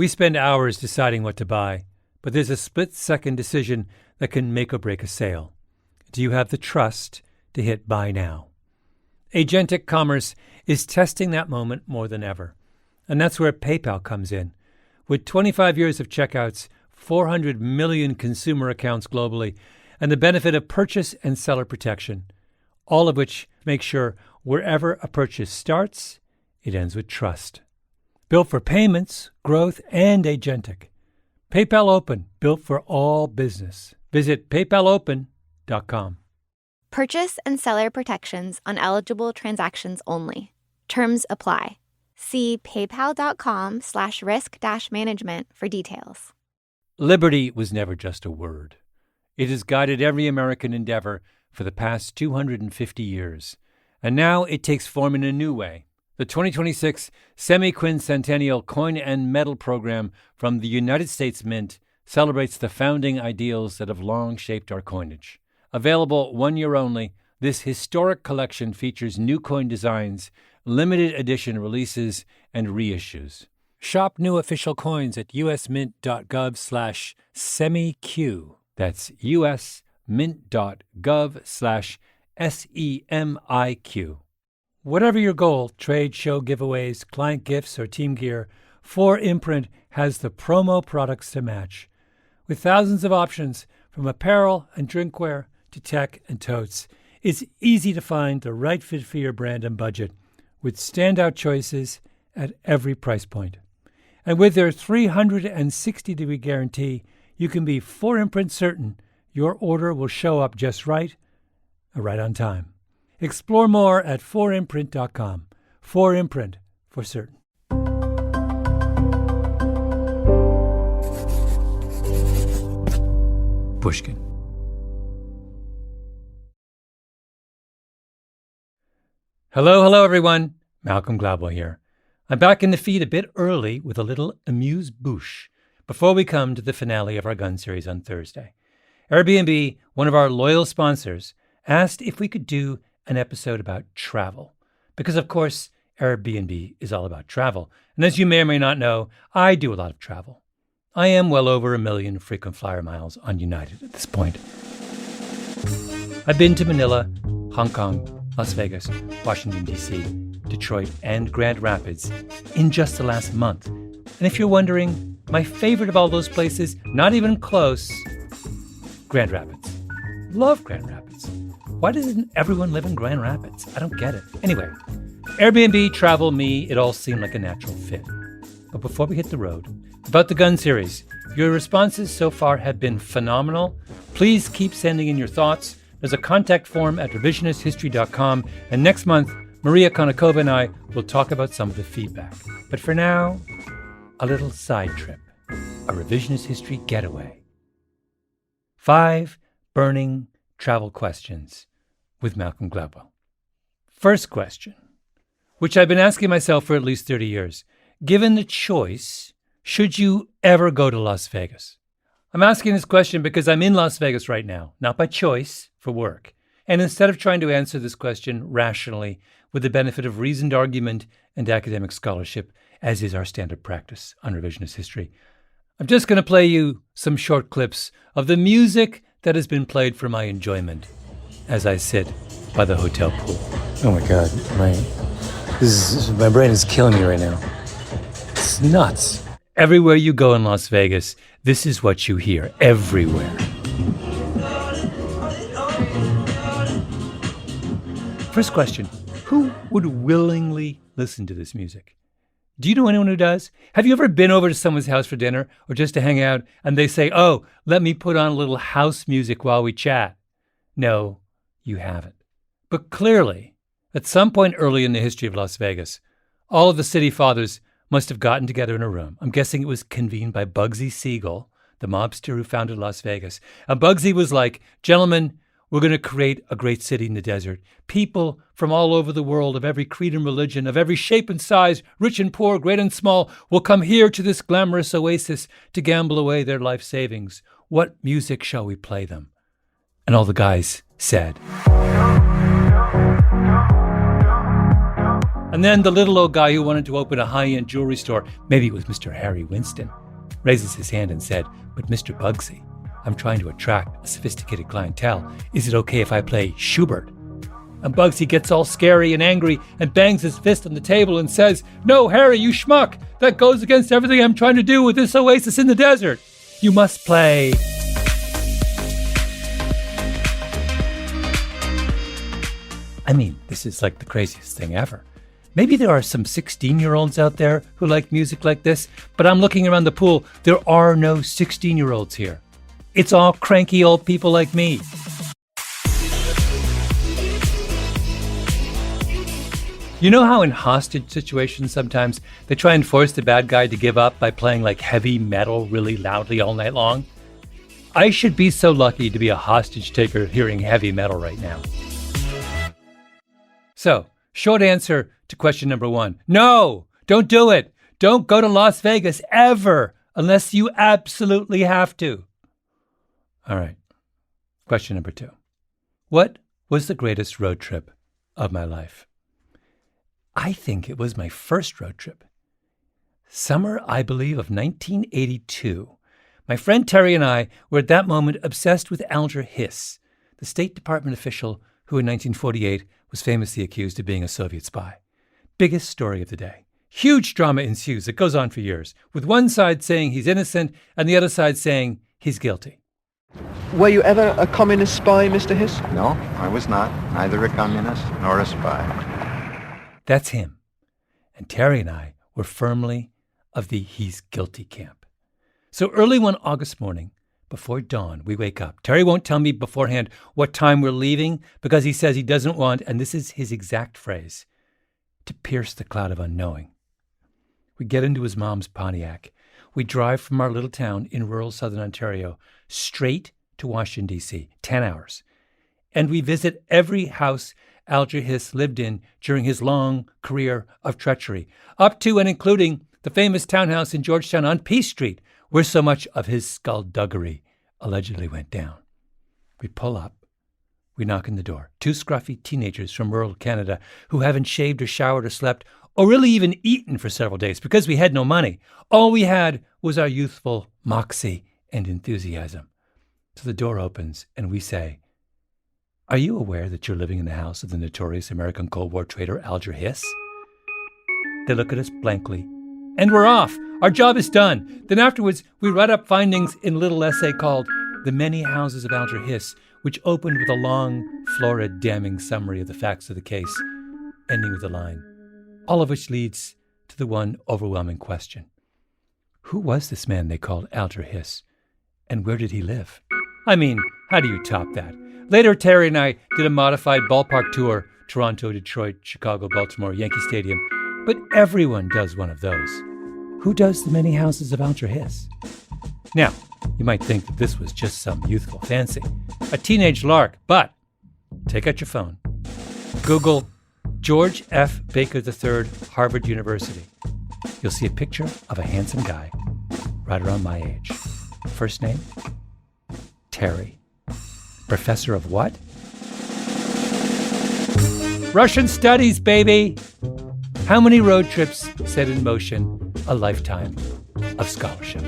We spend hours deciding what to buy, but there's a split-second decision that can make or break a sale. Do you have the trust to hit buy now? Agentic commerce is testing that moment more than ever, and that's where PayPal comes in. With 25 years of checkouts, 400 million consumer accounts globally, and the benefit of purchase and seller protection, all of which make sure wherever a purchase starts, it ends with trust. Built for payments, growth, and agentic. PayPal Open, built for all business. Visit paypalopen.com. Purchase and seller protections on eligible transactions only. Terms apply. See paypal.com/risk-management for details. Liberty was never just a word. It has guided every American endeavor for the past 250 years. And now it takes form in a new way. The 2026 Semi-Quincentennial Coin and Medal Program from the United States Mint celebrates the founding ideals that have long shaped our coinage. Available 1 year only, this historic collection features new coin designs, limited edition releases, and reissues. Shop new official coins at usmint.gov/semiq. That's usmint.gov/SEMIQ. Whatever your goal, trade, show, giveaways, client gifts, or team gear, 4imprint has the promo products to match. With thousands of options, from apparel and drinkware to tech and totes, it's easy to find the right fit for your brand and budget, with standout choices at every price point. And with their 360-degree guarantee, you can be 4imprint certain your order will show up just right on time. Explore more at 4imprint.com. 4imprint, for certain. Pushkin. Hello, everyone. Malcolm Gladwell here. I'm back in the feed a bit early with a little amuse-bouche before we come to the finale of our gun series on Thursday. Airbnb, one of our loyal sponsors, asked if we could do an episode about travel. Because, of course, Airbnb is all about travel. And as you may or may not know, I do a lot of travel. I am well over 1 million frequent flyer miles on United at this point. I've been to Manila, Hong Kong, Las Vegas, Washington, D.C., Detroit, and Grand Rapids in just the last month. And if you're wondering, my favorite of all those places, not even close, Grand Rapids. Love Grand Rapids. Why doesn't everyone live in Grand Rapids? I don't get it. Anyway, Airbnb, travel, me, it all seemed like a natural fit. But before we hit the road, about the gun series, your responses so far have been phenomenal. Please keep sending in your thoughts. There's a contact form at revisionisthistory.com, and next month, Maria Konnikova and I will talk about some of the feedback. But for now, a little side trip, a revisionist history getaway. 5 burning travel questions with Malcolm Gladwell. First question, which I've been asking myself for at least 30 years. Given the choice, should you ever go to Las Vegas? I'm asking this question because I'm in Las Vegas right now, not by choice, for work. And instead of trying to answer this question rationally with the benefit of reasoned argument and academic scholarship, as is our standard practice on revisionist history, I'm just going to play you some short clips of the music that has been played for my enjoyment as I sit by the hotel pool. Oh my God, my brain is killing me right now. It's nuts. Everywhere you go in Las Vegas, this is what you hear everywhere. First question, who would willingly listen to this music? Do you know anyone who does? Have you ever been over to someone's house for dinner or just to hang out and they say, oh, let me put on a little house music while we chat? No, you haven't. But clearly, at some point early in the history of Las Vegas, all of the city fathers must have gotten together in a room. I'm guessing it was convened by Bugsy Siegel, the mobster who founded Las Vegas. And Bugsy was like, gentlemen, we're going to create a great city in the desert. People from all over the world, of every creed and religion, of every shape and size, rich and poor, great and small, will come here to this glamorous oasis to gamble away their life savings. What music shall we play them? And all the guys said, And then the little old guy who wanted to open a high-end jewelry store, maybe it was Mr. Harry Winston, raises his hand and said, "But Mr. Bugsy, I'm trying to attract a sophisticated clientele. Is it okay if I play Schubert?" And Bugsy gets all scary and angry and bangs his fist on the table and says, "No, Harry, you schmuck! That goes against everything I'm trying to do with this oasis in the desert. You must play..." I mean, this is like the craziest thing ever. Maybe there are some 16-year-olds out there who like music like this, but I'm looking around the pool. There are no 16-year-olds here. It's all cranky old people like me. You know how in hostage situations sometimes they try and force the bad guy to give up by playing like heavy metal really loudly all night long? I should be so lucky to be a hostage taker hearing heavy metal right now. So, short answer to question number 1. No, don't do it. Don't go to Las Vegas ever unless you absolutely have to. All right. Question number 2. What was the greatest road trip of my life? I think it was my first road trip. Summer, I believe, of 1982. My friend Terry and I were at that moment obsessed with Alger Hiss, the State Department official who in 1948 was famously accused of being a Soviet spy. Biggest story of the day. Huge drama ensues that goes on for years, with one side saying he's innocent and the other side saying he's guilty. Were you ever a communist spy, Mr. Hiss? No, I was not. Neither a communist nor a spy. That's him. And Terry and I were firmly of the he's guilty camp. So early one August morning, before dawn, we wake up. Terry won't tell me beforehand what time we're leaving because he says he doesn't want, and this is his exact phrase, to pierce the cloud of unknowing. We get into his mom's Pontiac. We drive from our little town in rural southern Ontario straight to Washington, D.C., 10 hours. And we visit every house Alger Hiss lived in during his long career of treachery, up to and including the famous townhouse in Georgetown on Peace Street, where so much of his skullduggery allegedly went down. We pull up. We knock on the door. 2 scruffy teenagers from rural Canada who haven't shaved or showered or slept or really even eaten for several days because we had no money. All we had was our youthful moxie and enthusiasm. So the door opens and we say, "Are you aware that you're living in the house of the notorious American Cold War traitor Alger Hiss?" They look at us blankly, and we're off. Our job is done. Then afterwards, we write up findings in a little essay called "The Many Houses of Alger Hiss," which opened with a long, florid, damning summary of the facts of the case, ending with a line, all of which leads to the one overwhelming question. Who was this man they called Alger Hiss, and where did he live? I mean, how do you top that? Later, Terry and I did a modified ballpark tour, Toronto, Detroit, Chicago, Baltimore, Yankee Stadium, but everyone does one of those. Who does the many houses of Alger Hiss? Now, you might think that this was just some youthful fancy, a teenage lark, but take out your phone. Google George F. Baker III, Harvard University. You'll see a picture of a handsome guy right around my age. First name? Terry. Professor of what? Russian studies, baby! How many road trips set in motion a lifetime of scholarship?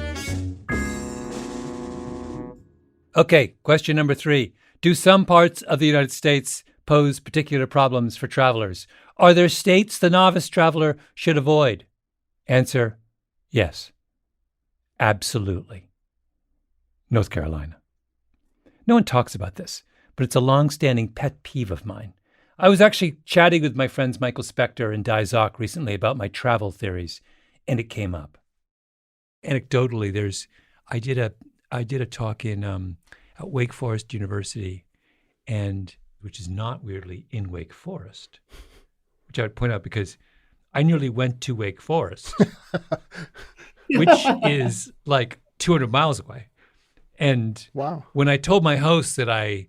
Okay, question number 3. Do some parts of the United States pose particular problems for travelers? Are there states the novice traveler should avoid? Answer, yes. Absolutely. North Carolina. No one talks about this, but it's a long-standing pet peeve of mine. I was actually chatting with my friends Michael Specter and Zock recently about my travel theories, and it came up. Anecdotally, I did a talk in at Wake Forest University, and which is not weirdly in Wake Forest, which I would point out because I nearly went to Wake Forest, which is like 200 miles away. And wow. When I told my host that I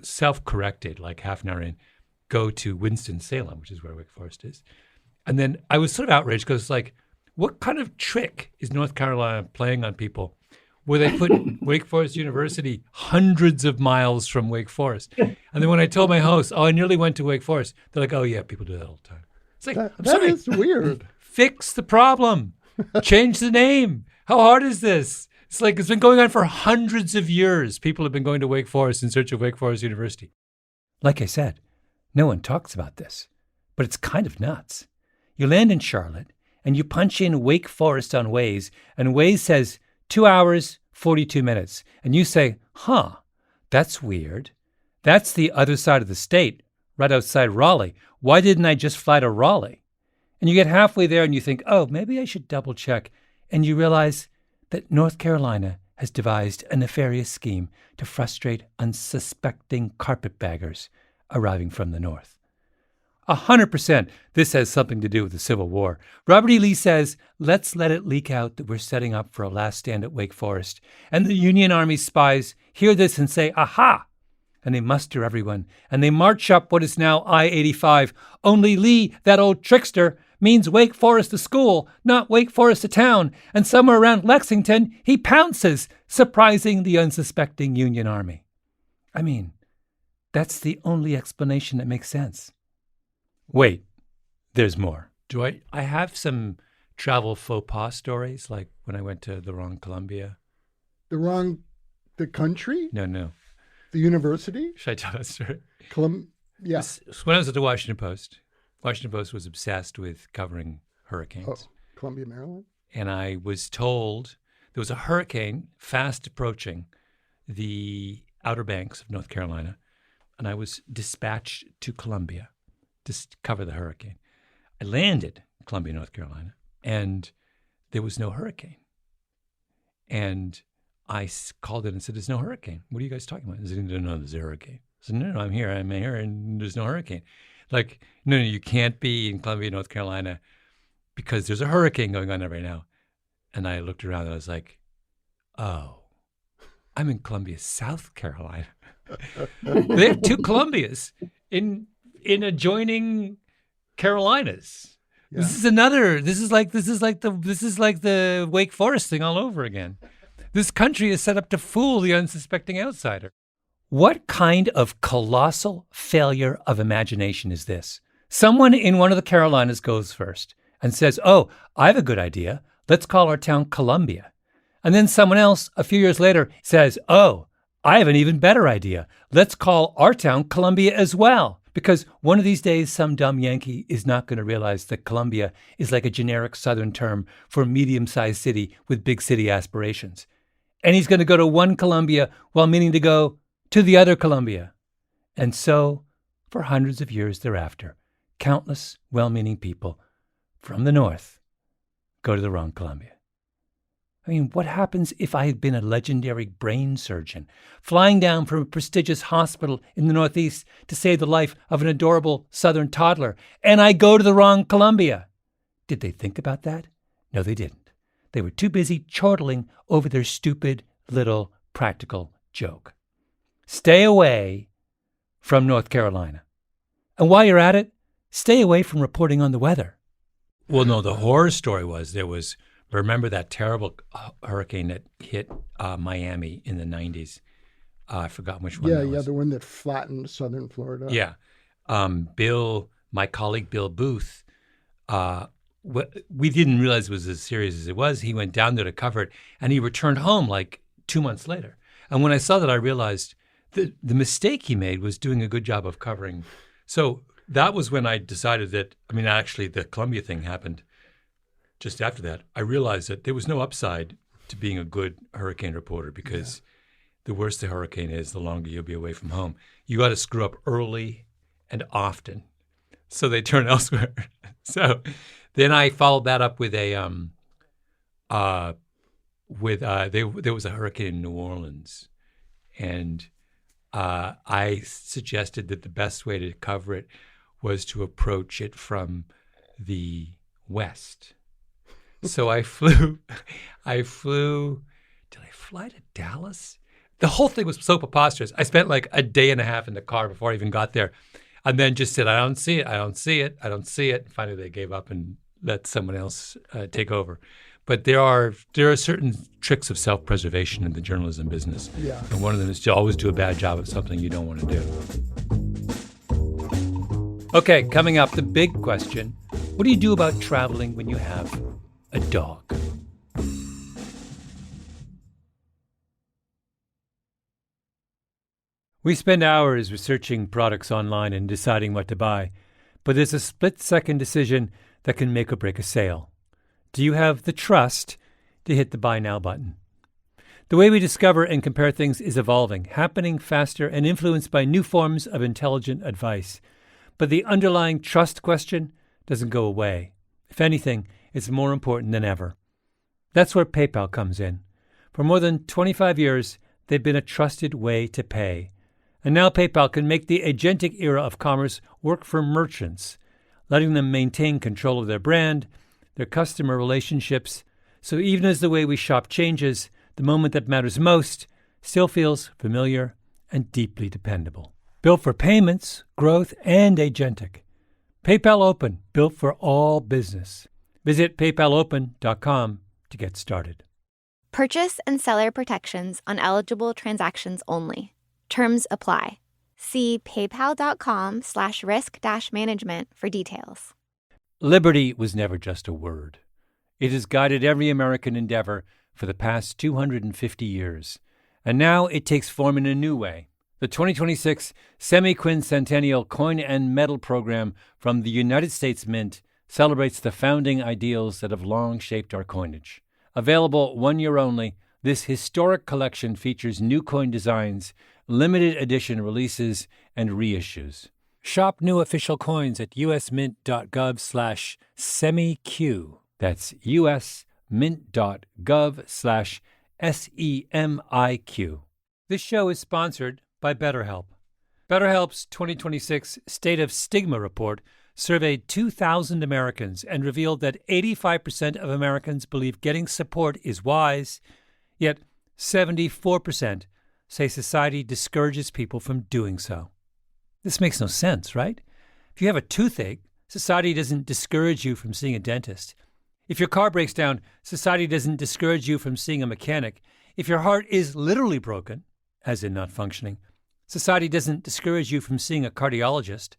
self-corrected like half an hour in, go to Winston-Salem, which is where Wake Forest is. And then I was sort of outraged because like, what kind of trick is North Carolina playing on people where they put Wake Forest University hundreds of miles from Wake Forest. And then when I told my host, I nearly went to Wake Forest, they're like, oh, yeah, people do that all the time. It's like, I'm that sorry. is weird. Fix the problem. Change the name. How hard is this? It's like it's been going on for hundreds of years. People have been going to Wake Forest in search of Wake Forest University. Like I said, no one talks about this, but it's kind of nuts. You land in Charlotte and you punch in Wake Forest on Waze, and Waze says 2 hours, 42 minutes. And you say, that's weird. That's the other side of the state, right outside Raleigh. Why didn't I just fly to Raleigh? And you get halfway there and you think, oh, maybe I should double check. And you realize that North Carolina has devised a nefarious scheme to frustrate unsuspecting carpetbaggers arriving from the north. 100% this has something to do with the Civil War. Robert E. Lee says, let's let it leak out that we're setting up for a last stand at Wake Forest. And the Union Army spies hear this and say, aha! And they muster everyone, and they march up what is now I-85. Only Lee, that old trickster, means Wake Forest the school, not Wake Forest the town. And somewhere around Lexington, he pounces, surprising the unsuspecting Union Army. I mean, that's the only explanation that makes sense. Wait, there's more. I have some travel faux pas stories, like when I went to the wrong Columbia. The country? No. The university? Should I tell that story? Yeah. When I was at the Washington Post was obsessed with covering hurricanes. Oh, Columbia, Maryland? And I was told there was a hurricane fast approaching the Outer Banks of North Carolina, and I was dispatched to Columbia to cover the hurricane. I landed in Columbia, North Carolina, and there was no hurricane. And I called in and said, there's no hurricane. What are you guys talking about? They said, no, there's a hurricane. I said, no, I'm here, and there's no hurricane. Like, no, you can't be in Columbia, North Carolina, because there's a hurricane going on there right now. And I looked around and I was like, oh, I'm in Columbia, South Carolina. They have two Columbias in adjoining Carolinas. Yeah. This is like the Wake Forest thing all over again. This country is set up to fool the unsuspecting outsider. What kind of colossal failure of imagination is this? Someone in one of the Carolinas goes first and says, oh, I have a good idea. Let's call our town Columbia. And then someone else a few years later says, oh, I have an even better idea. Let's call our town Columbia as well. Because one of these days, some dumb Yankee is not going to realize that Columbia is like a generic Southern term for a medium-sized city with big city aspirations. And he's going to go to one Columbia while meaning to go to the other Columbia. And so, for hundreds of years thereafter, countless well-meaning people from the north go to the wrong Columbia. I mean, what happens if I had been a legendary brain surgeon, flying down from a prestigious hospital in the Northeast to save the life of an adorable Southern toddler, and I go to the wrong Columbia? Did they think about that? No, they didn't. They were too busy chortling over their stupid little practical joke. Stay away from North Carolina. And while you're at it, stay away from reporting on the weather. Well, no, the horror story was remember that terrible hurricane that hit Miami in the 90s? I forgot which one that was. Yeah, the one that flattened southern Florida. Yeah. My colleague Bill Booth, we didn't realize it was as serious as it was. He went down there to cover it, and he returned home like 2 months later. And when I saw that, I realized that the mistake he made was doing a good job of covering. So that was when I decided that, actually the Columbia thing happened just after that. I realized that there was no upside to being a good hurricane reporter because the worse the hurricane is, the longer you'll be away from home. You got to screw up early and often, so they turn elsewhere. So then I followed that up with there was a hurricane in New Orleans, and I suggested that the best way to cover it was to approach it from the west. So I flew. Did I fly to Dallas? The whole thing was so preposterous. I spent like a day and a half in the car before I even got there, and then just said, I don't see it. And finally they gave up and let someone else take over. But there are certain tricks of self-preservation in the journalism business. Yeah. And one of them is to always do a bad job of something you don't want to do. Okay, coming up, the big question. What do you do about traveling when you have a dog? We spend hours researching products online and deciding what to buy, but there's a split-second decision that can make or break a sale. Do you have the trust to hit the buy now button? The way we discover and compare things is evolving, happening faster and influenced by new forms of intelligent advice. But the underlying trust question doesn't go away. If anything, it's more important than ever. That's where PayPal comes in. For more than 25 years, they've been a trusted way to pay. And now PayPal can make the agentic era of commerce work for merchants, letting them maintain control of their brand, their customer relationships. So even as the way we shop changes, the moment that matters most still feels familiar and deeply dependable. Built for payments, growth, and agentic. PayPal Open, built for all business. Visit paypalopen.com to get started. Purchase and seller protections on eligible transactions only. Terms apply. See paypal.com/risk-management for details. Liberty was never just a word. It has guided every American endeavor for the past 250 years. And now it takes form in a new way. The 2026 Semi-Quincentennial Coin and Medal Program from the United States Mint celebrates the founding ideals that have long shaped our coinage. Available 1 year only, this historic collection features new coin designs, limited edition releases, and reissues. Shop new official coins at usmint.gov/semiq. That's usmint.gov/SEMIQ. This show is sponsored by BetterHelp. BetterHelp's 2026 State of Stigma report surveyed 2,000 Americans and revealed that 85% of Americans believe getting support is wise, yet 74% say society discourages people from doing so. This makes no sense, right? If you have a toothache, society doesn't discourage you from seeing a dentist. If your car breaks down, society doesn't discourage you from seeing a mechanic. If your heart is literally broken, as in not functioning, society doesn't discourage you from seeing a cardiologist.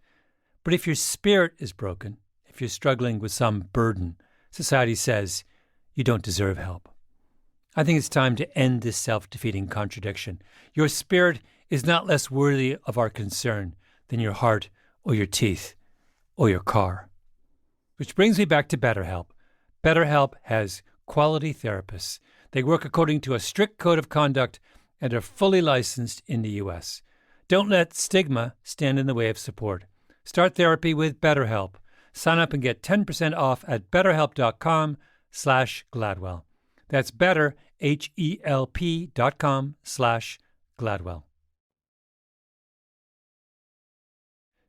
But if your spirit is broken, if you're struggling with some burden, society says you don't deserve help. I think it's time to end this self-defeating contradiction. Your spirit is not less worthy of our concern than your heart or your teeth or your car. Which brings me back to BetterHelp. BetterHelp has quality therapists. They work according to a strict code of conduct and are fully licensed in the U.S. Don't let stigma stand in the way of support. Start therapy with BetterHelp. Sign up and get 10% off at betterhelp.com/Gladwell. That's better, HELP.com/Gladwell.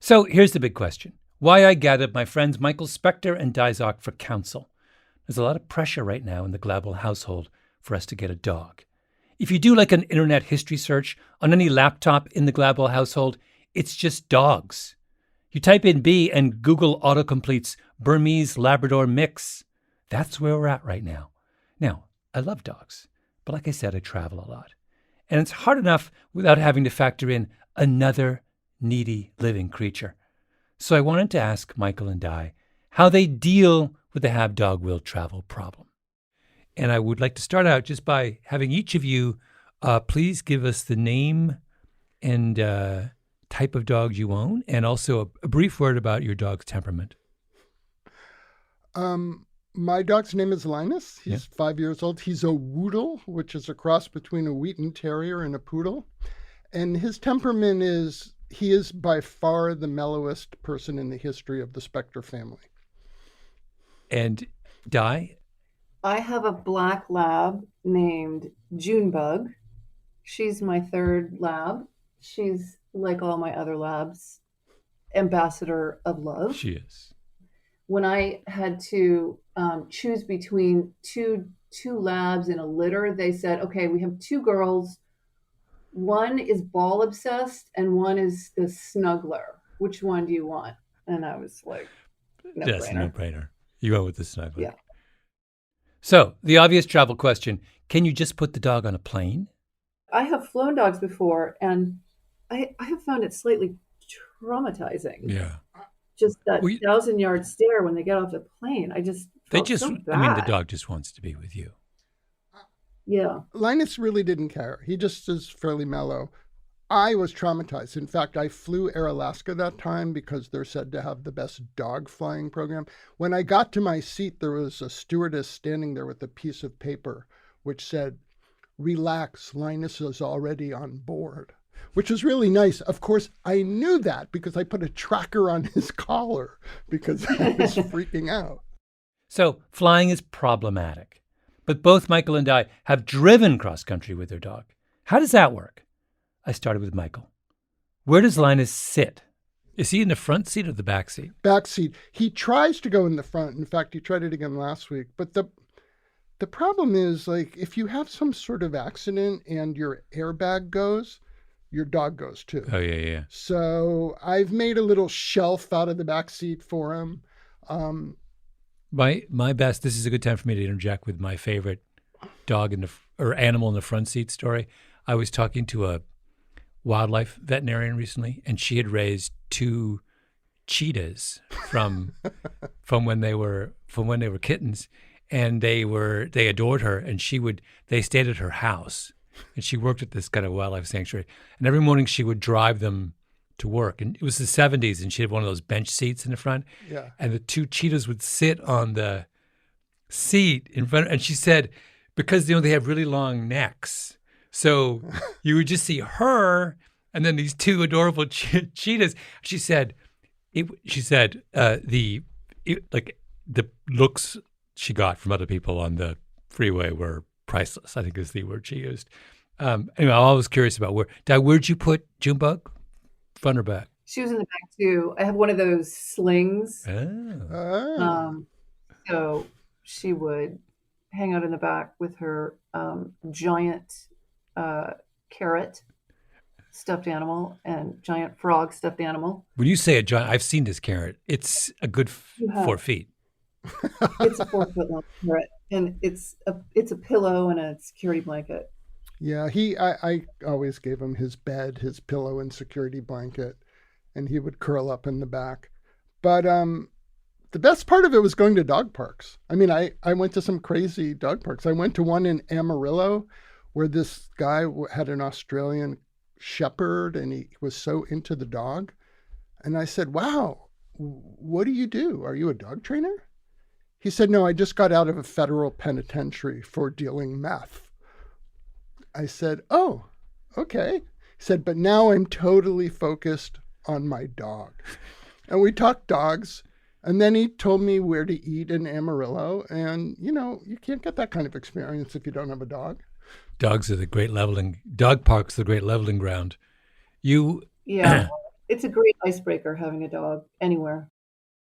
So here's the big question. Why I gathered my friends Michael Specter and Zock for counsel. There's a lot of pressure right now in the Gladwell household for us to get a dog. If you do like an internet history search on any laptop in the Gladwell household, it's just dogs. You type in B and Google autocompletes Burmese Labrador mix. That's where we're at right now. Now, I love dogs, but like I said, I travel a lot. And it's hard enough without having to factor in another needy living creature. So I wanted to ask Michael and Di how they deal with the have dog will travel problem. And I would like to start out just by having each of you please give us the name and type of dog you own, and also a brief word about your dog's temperament. My dog's name is Linus. He's 5 years old. He's a Woodle, which is a cross between a Wheaten Terrier and a Poodle. And his temperament is, he is by far the mellowest person in the history of the Specter family. And Di? I have a black lab named Junebug. She's my third lab. She's, like all my other labs, ambassador of love. She is. When I had to choose between two labs in a litter, they said, okay, we have two girls. One is ball obsessed and one is the snuggler. Which one do you want? And I was like, That's a no-brainer. You go with the snuggler. Yeah. So, the obvious travel question, can you just put the dog on a plane? I have flown dogs before, and I have found it slightly traumatizing. Yeah. Just that Well, 1,000-yard stare when they get off the plane. I just felt so bad. I mean, the dog just wants to be with you. Yeah. Linus really didn't care. He just is fairly mellow. I was traumatized. In fact, I flew Air Alaska that time because they're said to have the best dog flying program. When I got to my seat, there was a stewardess standing there with a piece of paper which said, "Relax, Linus is already on board," which was really nice. Of course, I knew that because I put a tracker on his collar because I was freaking out. So, flying is problematic. But both Michael and I have driven cross-country with their dog. How does that work? I started with Michael. Where does Linus sit? Is he in the front seat or the back seat? Back seat. He tries to go in the front. In fact, he tried it again last week. But the problem is, like, if you have some sort of accident and your airbag goes, your dog goes too. Oh, yeah. So I've made a little shelf out of the back seat for him. My best, this is a good time for me to interject with my favorite dog or animal in the front seat story. I was talking to a wildlife veterinarian recently, and she had raised 2 cheetahs from when they were kittens, and they adored her, and they stayed at her house, and she worked at this kind of wildlife sanctuary, and every morning she would drive them to work, and it was the 70s, and she had one of those bench seats in the front, and the 2 cheetahs would sit on the seat in front, and she said because they have really long necks. So you would just see her and then these 2 adorable cheetahs. She said, the looks she got from other people on the freeway were priceless, I think is the word she used. Anyway, I'm always curious about where'd you put Junebug? Front or back? She was in the back too. I have one of those slings. Oh. So she would hang out in the back with her giant carrot stuffed animal and giant frog stuffed animal. When you say a giant, I've seen this carrot. It's a good 4 feet. It's a 4-foot long carrot, and it's a pillow and a security blanket. Yeah, I always gave him his bed, his pillow, and security blanket, and he would curl up in the back. But the best part of it was going to dog parks. I mean, I went to some crazy dog parks. I went to one in Amarillo where this guy had an Australian shepherd, and he was so into the dog. And I said, "Wow, what do you do? Are you a dog trainer?" He said, "No, I just got out of a federal penitentiary for dealing meth." I said, "Oh, okay." He said, "But now I'm totally focused on my dog." And we talked dogs. And then he told me where to eat in Amarillo. And, you can't get that kind of experience if you don't have a dog. Dog parks are the great leveling ground. Yeah, it's a great icebreaker having a dog anywhere.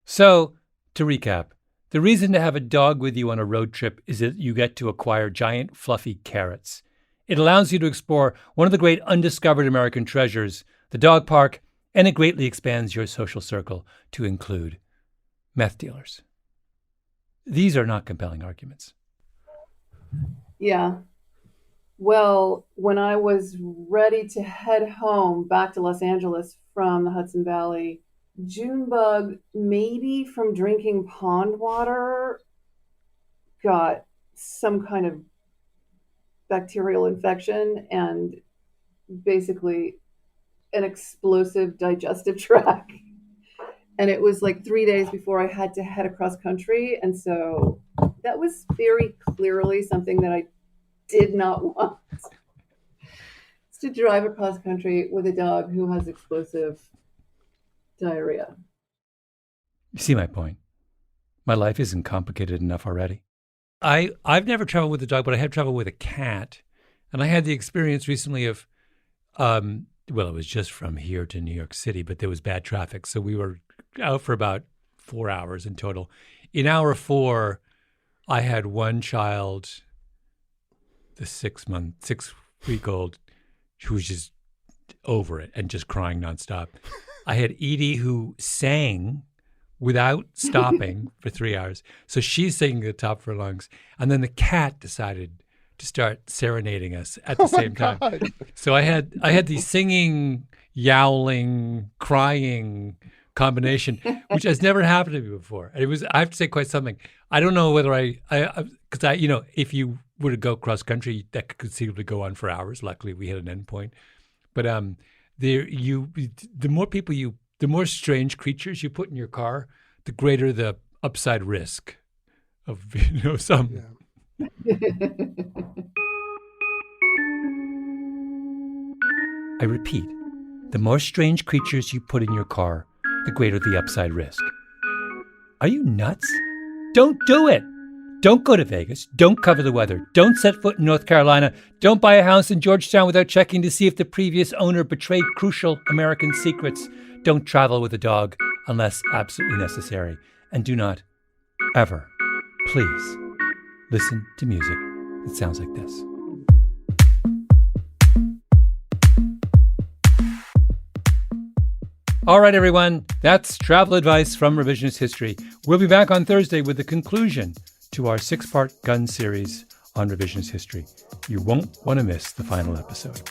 So, to recap, the reason to have a dog with you on a road trip is that you get to acquire giant fluffy carrots. It allows you to explore one of the great undiscovered American treasures, the dog park, and it greatly expands your social circle to include meth dealers. These are not compelling arguments. Yeah. Well, when I was ready to head home back to Los Angeles from the Hudson Valley, Junebug, maybe from drinking pond water, got some kind of bacterial infection and basically an explosive digestive tract. And it was like 3 days before I had to head across country. And so that was very clearly something that I did not want. It's to drive across country with a dog who has explosive diarrhea. You see my point. My life isn't complicated enough already. I've never traveled with a dog, but I have traveled with a cat. And I had the experience recently of, it was just from here to New York City, but there was bad traffic. So we were out for about 4 hours in total. In hour 4, I had one child, the 6-week-old, who was just over it and just crying nonstop. I had Edie, who sang without stopping for 3 hours. So she's singing at the top of her lungs. And then the cat decided to start serenading us at the same time. So I had the singing, yowling, crying combination, which has never happened to me before. And it was, I have to say, quite something. I don't know whether because if you were to go cross country, that could conceivably go on for hours. Luckily, we hit an end point. But the more strange creatures you put in your car, the greater the upside risk of some. Yeah. I repeat, the more strange creatures you put in your car, the greater the upside risk. Are you nuts? Don't do it. Don't go to Vegas. Don't cover the weather. Don't set foot in North Carolina. Don't buy a house in Georgetown without checking to see if the previous owner betrayed crucial American secrets. Don't travel with a dog unless absolutely necessary. And do not, ever, please, listen to music that sounds like this. All right, everyone, that's travel advice from Revisionist History. We'll be back on Thursday with the conclusion to our 6-part gun series on Revisionist History. You won't want to miss the final episode.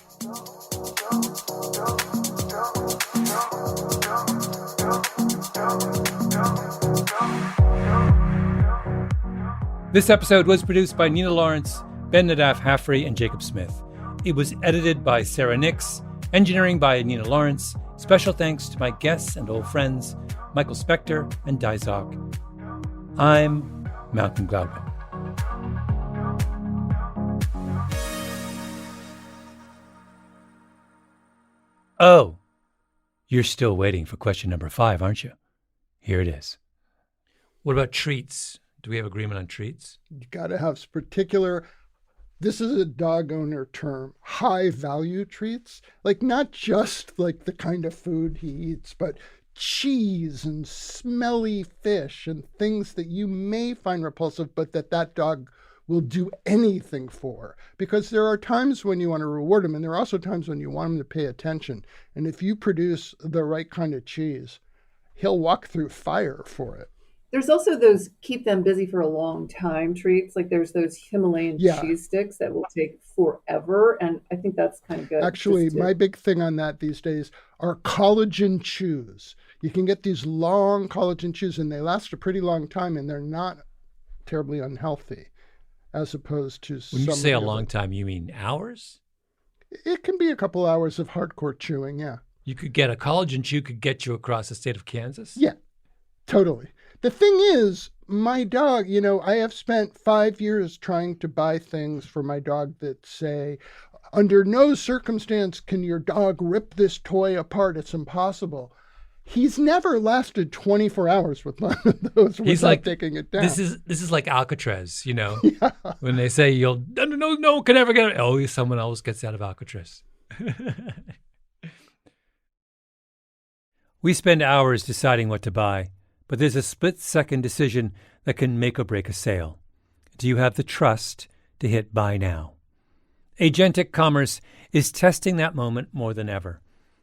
This episode was produced by Nina Lawrence, Ben Nadaf Haffrey, and Jacob Smith. It was edited by Sarah Nix, engineering by Nina Lawrence. Special thanks to my guests and old friends, Michael Specter and Zock. I'm Malcolm Gladwell. Oh, you're still waiting for question number 5, aren't you? Here it is. What about treats? Do we have agreement on treats? You got to have particular, this is a dog owner term, high value treats. Like not just like the kind of food he eats, but cheese and smelly fish and things that you may find repulsive, but that dog will do anything for. Because there are times when you want to reward him, and there are also times when you want him to pay attention. And if you produce the right kind of cheese, he'll walk through fire for it. There's also those keep them busy for a long time treats. Like there's those Himalayan cheese sticks that will take forever. And I think that's kind of good. Actually, my big thing on that these days are collagen chews. You can get these long collagen chews and they last a pretty long time and they're not terribly unhealthy as opposed to When you say a long time, you mean hours? It can be a couple hours of hardcore chewing, yeah. You could get a collagen chew could get you across the state of Kansas? Yeah, totally. The thing is, my dog, I have spent 5 years trying to buy things for my dog that say, under no circumstance can your dog rip this toy apart. It's impossible. He's never lasted 24 hours with one of those without taking it down. This is like Alcatraz, Yeah. when they say no can never get it. Oh, someone else gets out of Alcatraz. We spend hours deciding what to buy. But there's a split-second decision that can make or break a sale. Do you have the trust to hit buy now? Agentic commerce is testing that moment more than ever.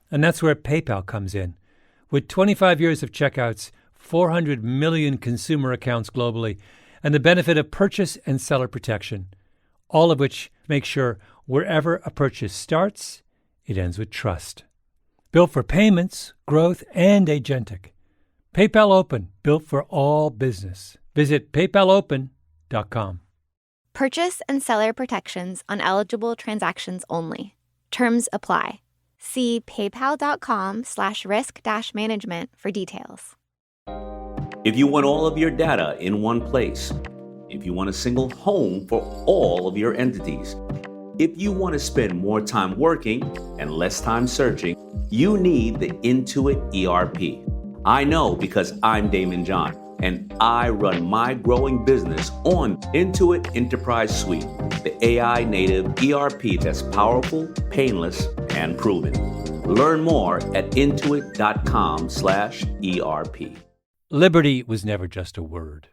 And that's where PayPal comes in. With 25 years of checkouts, 400 million consumer accounts globally, and the benefit of purchase and seller protection, all of which make sure wherever a purchase starts, it ends with trust. Built for payments, growth, and agentic. PayPal Open, built for all business. Visit paypalopen.com. Purchase and seller protections on eligible transactions only. Terms apply. See paypal.com/risk-management for details. If you want all of your data in one place, if you want a single home for all of your entities, if you want to spend more time working and less time searching, you need the Intuit ERP. I know because I'm Damon John, and I run my growing business on Intuit Enterprise Suite, the AI-native ERP that's powerful, painless, and proven. Learn more at intuit.com/ERP. Liberty was never just a word.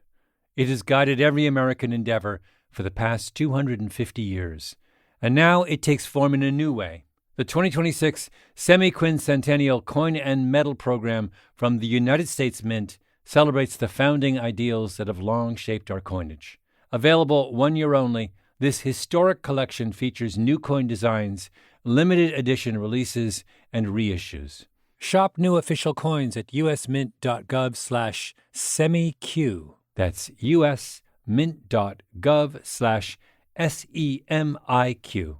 It has guided every American endeavor for the past 250 years. And now it takes form in a new way. The 2026 Semi-Quincentennial Coin and Medal Program from the United States Mint, celebrates the founding ideals that have long shaped our coinage. Available 1 year only, this historic collection features new coin designs, limited edition releases, and reissues. Shop new official coins at usmint.gov/semiq. That's usmint.gov/SEMIQ.